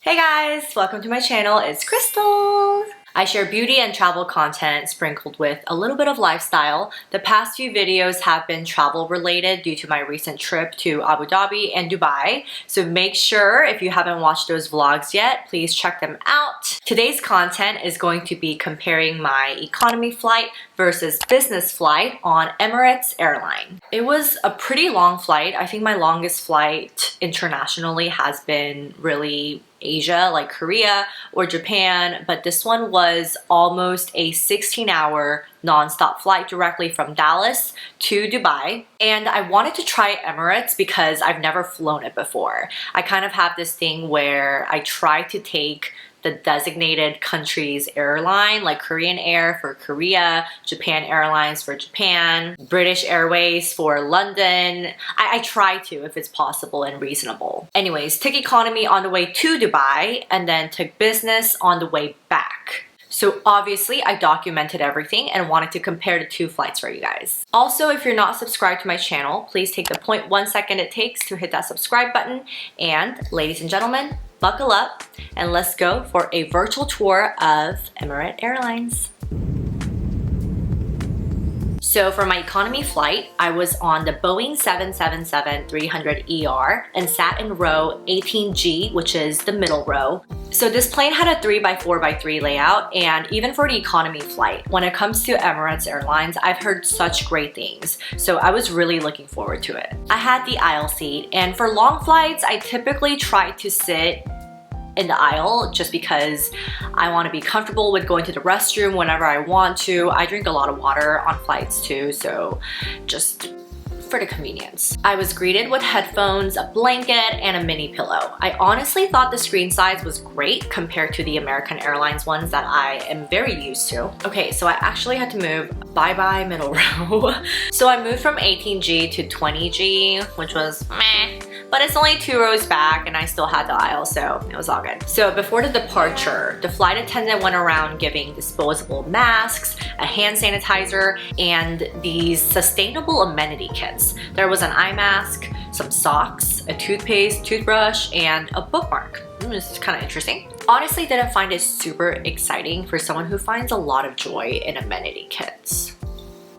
Hey guys, welcome to my channel. It's Crystal. I share beauty and travel content sprinkled with a little bit of lifestyle. The past few videos have been travel related due to my recent trip to Abu Dhabi and Dubai. So make sure if you haven't watched those vlogs yet, please check them out. Today's content is going to be comparing my economy flight versus business flight on Emirates airline. It was a pretty long flight. I think my longest flight internationally has been really Asia, like Korea or Japan, but this one was almost a 16-hour non-stop flight directly from Dallas to Dubai. And I wanted to try Emirates because I've never flown it before. I kind of have this thing where I try to take the designated country's airline, like Korean Air for Korea, Japan Airlines for Japan, British Airways for London. I try to if it's possible and reasonable. Anyways, took economy on the way to Dubai and then took business on the way back. So obviously I documented everything and wanted to compare the two flights for you guys. Also, if you're not subscribed to my channel, please take the 0.1 second it takes to hit that subscribe button. And ladies and gentlemen, buckle up and let's go for a virtual tour of Emirates Airlines. So for my economy flight, I was on the Boeing 777-300ER and sat in row 18G, which is the middle row. So this plane had a 3x4x3 layout, and even for the economy flight, when it comes to Emirates Airlines, I've heard such great things. So I was really looking forward to it. I had the aisle seat, and for long flights, I typically try to sit in the aisle just because I want to be comfortable with going to the restroom whenever I want to. I drink a lot of water on flights too, so just for the convenience. I was greeted with headphones, a blanket, and a mini pillow. I honestly thought the screen size was great compared to the American Airlines ones that I am very used to. Okay, so I actually had to move. Bye-bye middle row. So I moved from 18G to 20G, which was meh. But it's only 2 rows back and I still had the aisle, so it was all good. So before the departure, the flight attendant went around giving disposable masks, a hand sanitizer, and these sustainable amenity kits. There was an eye mask, some socks, a toothpaste, toothbrush, and a bookmark. This is kind of interesting. Honestly, didn't find it super exciting for someone who finds a lot of joy in amenity kits.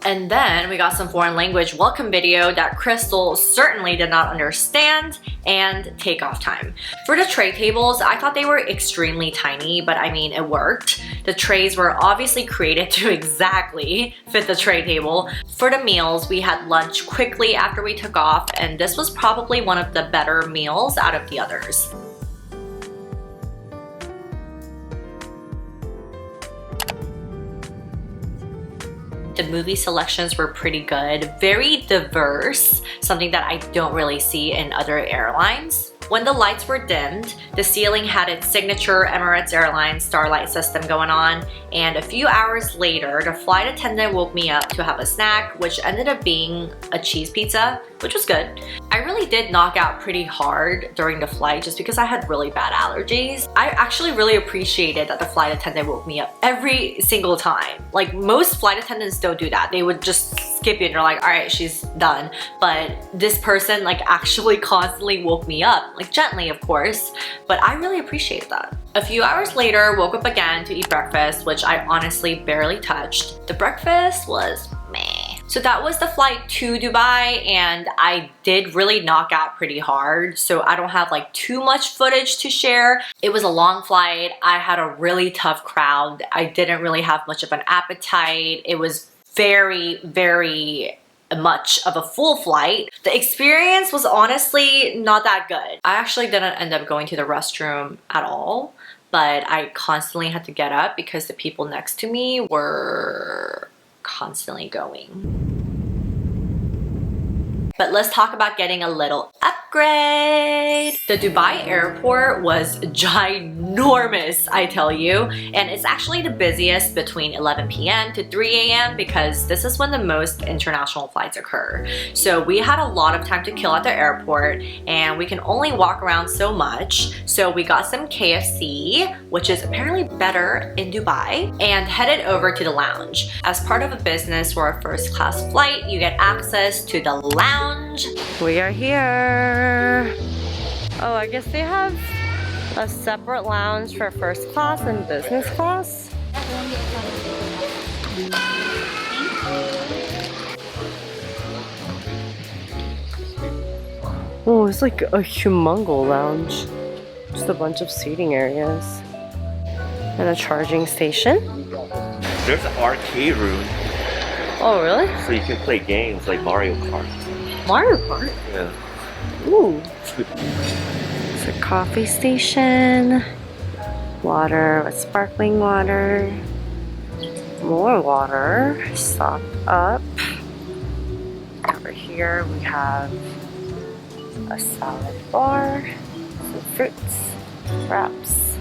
And then we got some foreign language welcome video that Crystal certainly did not understand, and takeoff time. For the tray tables, I thought they were extremely tiny, but I mean, it worked. The trays were obviously created to exactly fit the tray table. For the meals, we had lunch quickly after we took off, and this was probably one of the better meals out of the others. The movie selections were pretty good, very diverse, something that I don't really see in other airlines. When the lights were dimmed, the ceiling had its signature Emirates Airlines starlight system going on, and a few hours later, the flight attendant woke me up to have a snack, which ended up being a cheese pizza, which was good. I really did knock out pretty hard during the flight just because I had really bad allergies. I actually really appreciated that the flight attendant woke me up every single time. Like, most flight attendants don't do that. They would just skip you and they're like, all right, she's done. But this person like actually constantly woke me up, like gently of course, but I really appreciate that. A few hours later, woke up again to eat breakfast, which I honestly barely touched. The breakfast was meh. So that was the flight to Dubai, and I did really knock out pretty hard, so I don't have like too much footage to share. It was a long flight. I had a really tough crowd. I didn't really have much of an appetite. It was very, very much of a full flight. The experience was honestly not that good. I actually didn't end up going to the restroom at all, but I constantly had to get up because the people next to me were constantly going. But let's talk about getting a little upgrade. The Dubai airport was ginormous, I tell you, and it's actually the busiest between 11 p.m. to 3 a.m. because this is when the most international flights occur. So we had a lot of time to kill at the airport, and we can only walk around so much. So we got some KFC, which is apparently better in Dubai, and headed over to the lounge. As part of a business for a first class flight, you get access to the lounge. We are here. Oh, I guess they have A separate lounge for first class and business class. Oh, it's like a humongo lounge. Just a bunch of seating areas. And a charging station. There's an arcade room. Oh, really? So you can play games like Mario Kart. Mario Kart? Yeah. Ooh. It's a coffee station. Water with sparkling water. More water. Stock up. Over here we have a salad bar. Some fruits. Wraps.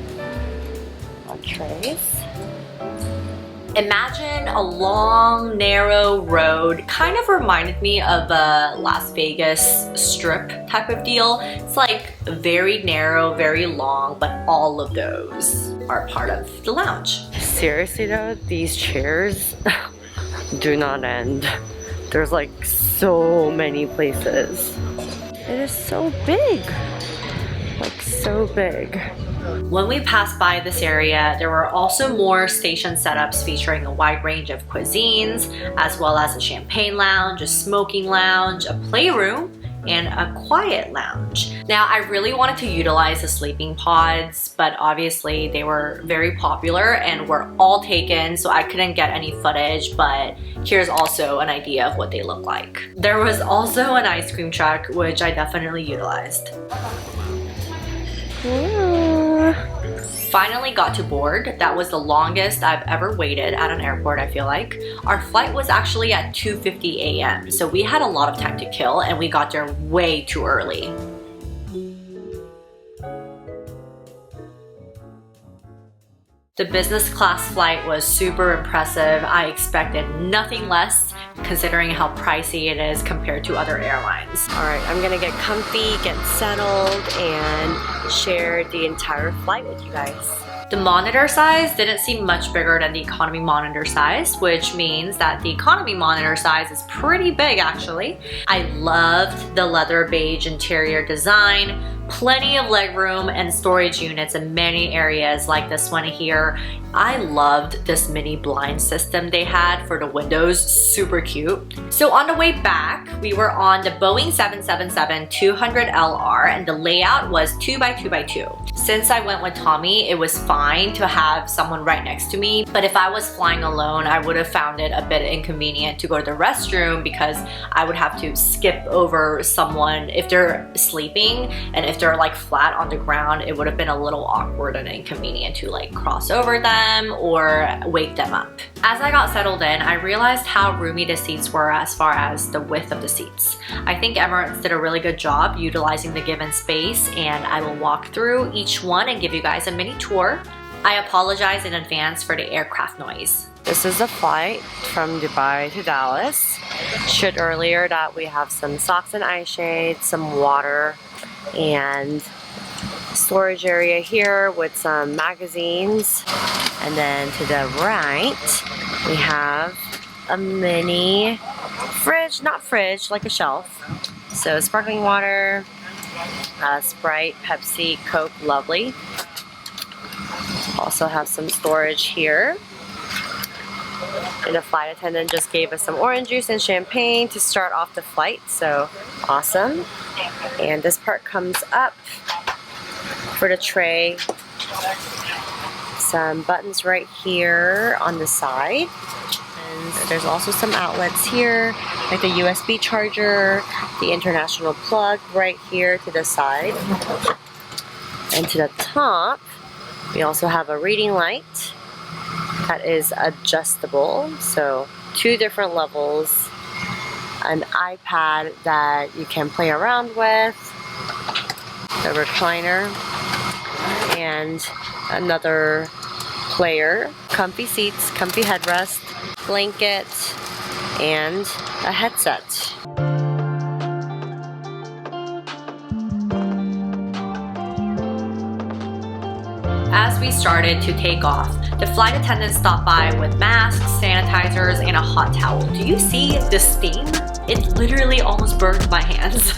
On trays. Imagine a long, narrow road. Kind of reminded me of a Las Vegas strip type of deal. It's like very narrow, very long, but all of those are part of the lounge. Seriously though, these chairs do not end. There's like so many places. It is so big. Like so big. When we passed by this area, there were also more station setups featuring a wide range of cuisines, as well as a champagne lounge, a smoking lounge, a playroom, and a quiet lounge. Now, I really wanted to utilize the sleeping pods, but obviously they were very popular and were all taken, so I couldn't get any footage, but here's also an idea of what they look like. There was also an ice cream truck, which I definitely utilized. Finally got to board. That was the longest I've ever waited at an airport, I feel like. Our flight was actually at 2:50 a.m. so we had a lot of time to kill and we got there way too early. The business class flight was super impressive. I expected nothing less considering how pricey it is compared to other airlines. All right, I'm gonna get comfy, get settled, and share the entire flight with you guys. The monitor size didn't seem much bigger than the economy monitor size, which means that the economy monitor size is pretty big actually. I loved the leather beige interior design, plenty of legroom and storage units in many areas like this one here. I loved this mini blind system they had for the windows, super cute. So on the way back, we were on the Boeing 777-200LR and the layout was 2x2x2. Since I went with Tommy, it was fine to have someone right next to me, but if I was flying alone, I would have found it a bit inconvenient to go to the restroom because I would have to skip over someone if they're sleeping, and if they're like flat on the ground, it would have been a little awkward and inconvenient to like cross over them or wake them up. As I got settled in, I realized how roomy the seats were as far as the width of the seats. I think Emirates did a really good job utilizing the given space, and I will walk through each one and give you guys a mini tour. I apologize in advance for the aircraft noise. This is a flight from Dubai to Dallas. Shared earlier that we have some socks and eye shades, some water, and storage area here with some magazines. And then to the right, we have a mini fridge, not fridge, like a shelf. So sparkling water, Sprite, Pepsi, Coke, lovely. Also have some storage here. And the flight attendant just gave us some orange juice and champagne to start off the flight, so awesome. And this part comes up for the tray. Some buttons right here on the side. And there's also some outlets here, like the USB charger, the international plug right here to the side. And to the top, we also have a reading light that is adjustable, so 2 different levels, an iPad that you can play around with, the recliner, and another player, comfy seats, comfy headrest, blanket, and a headset. As we started to take off, the flight attendant stopped by with masks, sanitizers, and a hot towel. Do you see the steam? It literally almost burned my hands.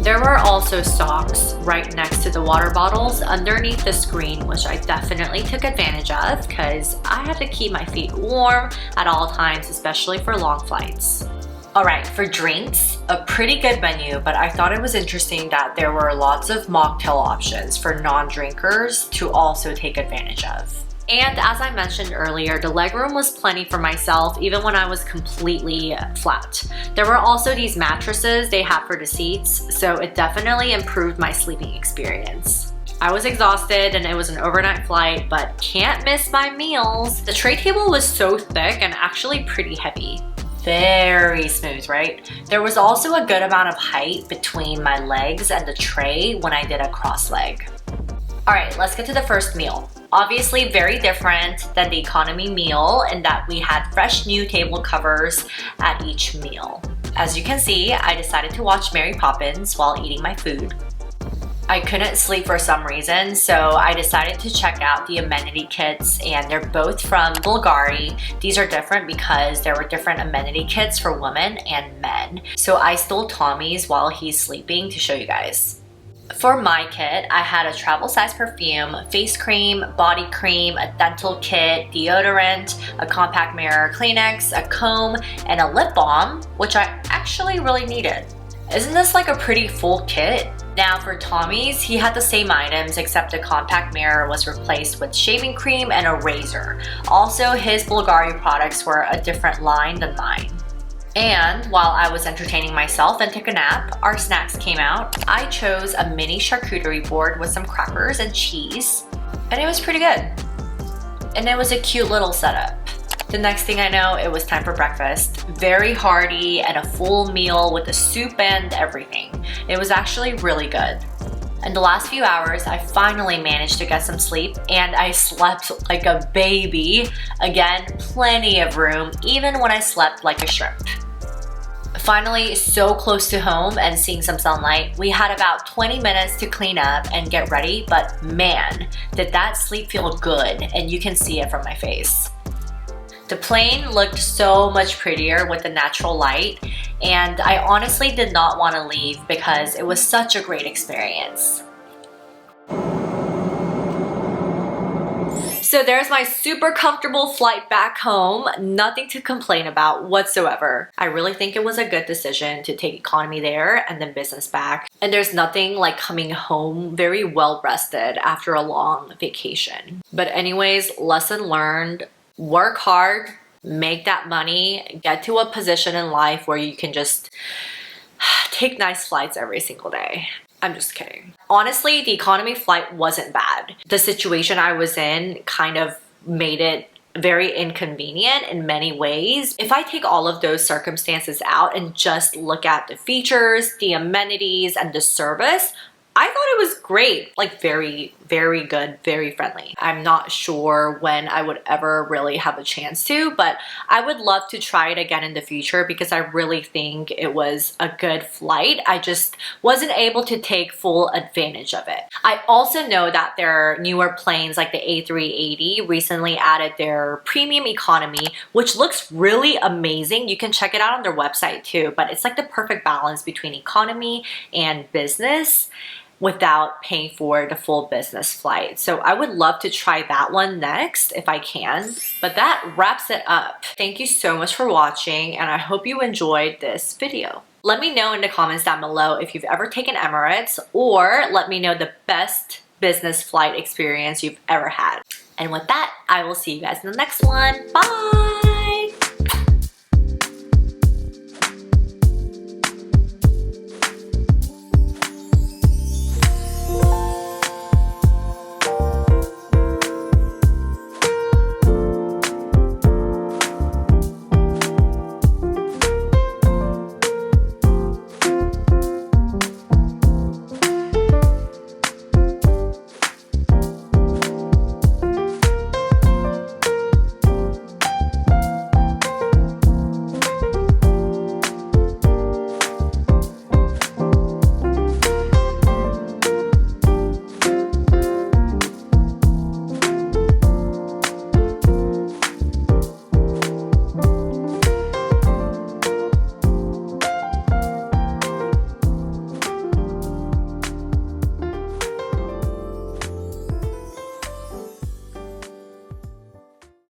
There were also socks right next to the water bottles underneath the screen, which I definitely took advantage of because I had to keep my feet warm at all times, especially for long flights. Alright, for drinks, a pretty good menu, but I thought it was interesting that there were lots of mocktail options for non-drinkers to also take advantage of. And as I mentioned earlier, the legroom was plenty for myself even when I was completely flat. There were also these mattresses they had for the seats, so it definitely improved my sleeping experience. I was exhausted and it was an overnight flight, but can't miss my meals. The tray table was so thick and actually pretty heavy. Very smooth, right? There was also a good amount of height between my legs and the tray when I did a cross leg. Alright, let's get to the first meal. Obviously very different than the economy meal in that we had fresh new table covers at each meal. As you can see, I decided to watch Mary Poppins while eating my food. I couldn't sleep for some reason, so I decided to check out the amenity kits, and they're both from Bulgari. These are different because there were different amenity kits for women and men. So I stole Tommy's while he's sleeping to show you guys. For my kit, I had a travel size perfume, face cream, body cream, a dental kit, deodorant, a compact mirror, Kleenex, a comb, and a lip balm, which I actually really needed. Isn't this like a pretty full kit? Now for Tommy's, he had the same items except the compact mirror was replaced with shaving cream and a razor. Also, his Bulgari products were a different line than mine. And while I was entertaining myself and took a nap, our snacks came out. I chose a mini charcuterie board with some crackers and cheese, and it was pretty good. And it was a cute little setup. The next thing I know, it was time for breakfast. Very hearty and a full meal with the soup and everything. It was actually really good. In the last few hours, I finally managed to get some sleep and I slept like a baby. Again, plenty of room, even when I slept like a shrimp. Finally, so close to home and seeing some sunlight, we had about 20 minutes to clean up and get ready, but man, did that sleep feel good, and you can see it from my face. The plane looked so much prettier with the natural light, and I honestly did not want to leave because it was such a great experience. So there's my super comfortable flight back home. Nothing to complain about whatsoever. I really think it was a good decision to take economy there and then business back. And there's nothing like coming home very well rested after a long vacation. But anyways, lesson learned. Work hard, make that money, get to a position in life where you can just take nice flights every single day. I'm just kidding. Honestly, the economy flight wasn't bad. The situation I was in kind of made it very inconvenient in many ways. If I take all of those circumstances out and just look at the features, the amenities, and the service, I thought it was great. Like very, very good, very friendly. I'm not sure when I would ever really have a chance to, but I would love to try it again in the future because I really think it was a good flight. I just wasn't able to take full advantage of it. I also know that their newer planes like the A380 recently added their premium economy, which looks really amazing. You can check it out on their website too, but it's like the perfect balance between economy and business without paying for the full business flight. So I would love to try that one next if I can. But that wraps it up. Thank you so much for watching, and I hope you enjoyed this video. Let me know in the comments down below if you've ever taken Emirates, or let me know the best business flight experience you've ever had. And with that, I will see you guys in the next one. Bye!